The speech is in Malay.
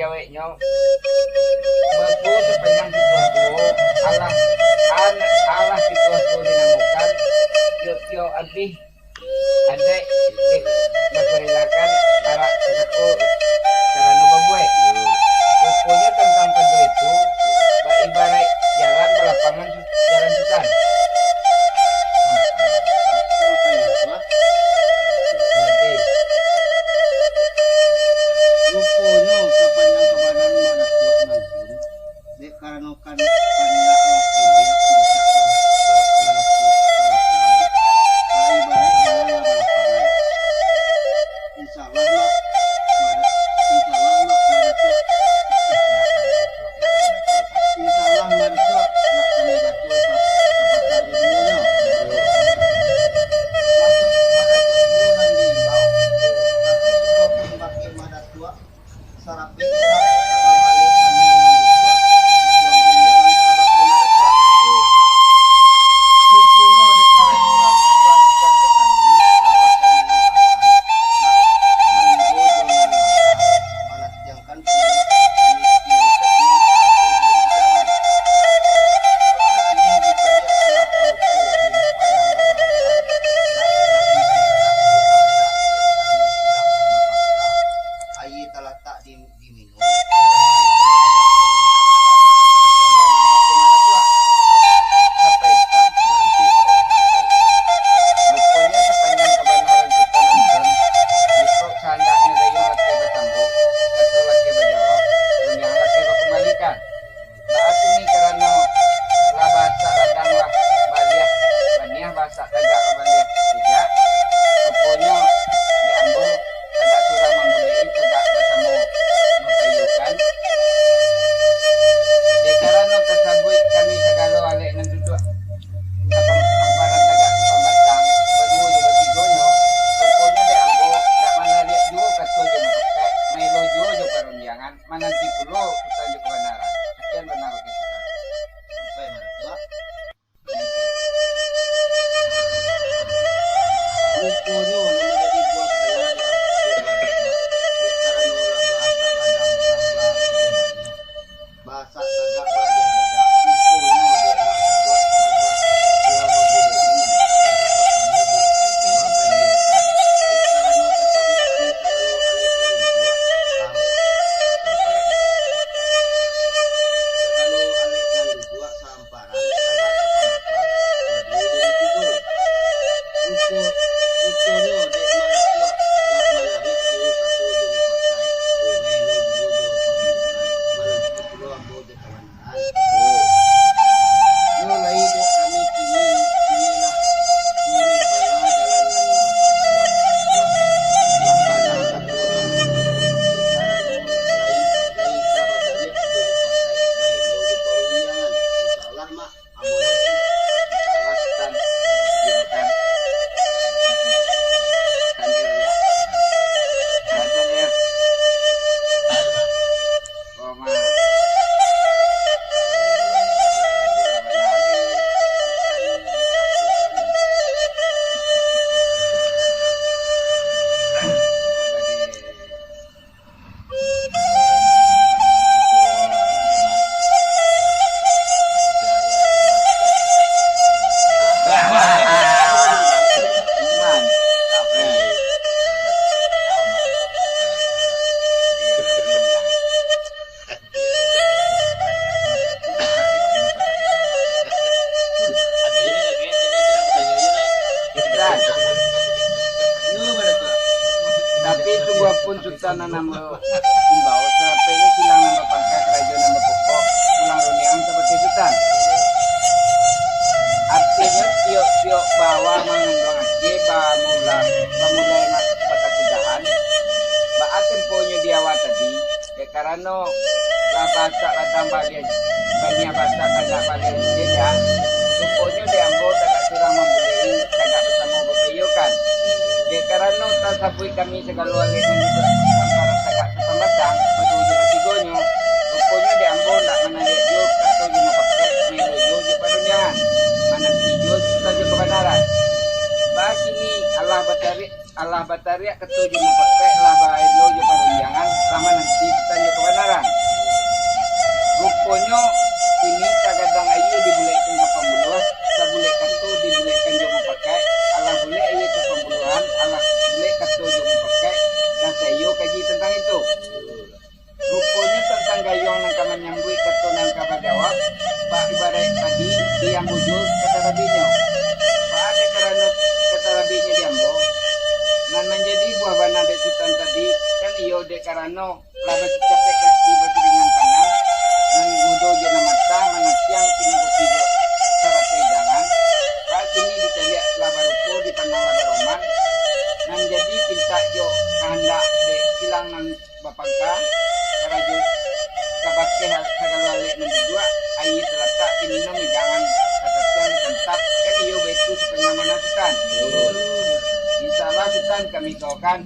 jawabnya betul sepanjang situa-tua Allah Allah situa-tua dinamukan tio abdi ada berkerilakan para sesaku cara nuba gue rupanya tentang pedo itu ibarat jalan balapangan jalan susan rupanya sepanjang kebanan mana tuak nangkun dek karena kan kandak lah ini tapi sebuah pun sultan nama imbau serapenya silang nama pangkat kerajaan nama pokok pulang runiang seperti sultan artinya tiok bawa mengundang aja bamulai nak patakudahan ba temponya diawa tadi ya karena lah bahasa ladang balian banyak bahasa kagak balian dia rupanya diambil tak surang membeli kagak bersama bapayukan de karena tak sabui kami segala wali ini sampai kagak sesambatan betul tigonyo rupanya diambil tak menarik jo atau jo pakai melo jo parunyangan mana tijo saja kebenaran bagi ni Allah batari ketujuh pakai lah bailo jo parunyangan lama nanti saja kebenaran menyambui ketunan kabagawak ba ibarat tadi diang bujur kata rabinyo ba ada karena kata rabinyo diambo nan menjadi buah bana de sultan tadi kan iyo de karano labas capek kaki batu dengan tangan nan gudo jo na mata manasiang pinagutigo cara kaidangan ba kini dicaliak labaruko di panang labaroman nan jadi pinta jo kehendak de silang nan bapangka karajo kabake hagalwale nan dua ayi terletak diminum jangan kata siang ditentap kan iyo betu sepenyamanan sultan. Insyaallah sultan kami kau kan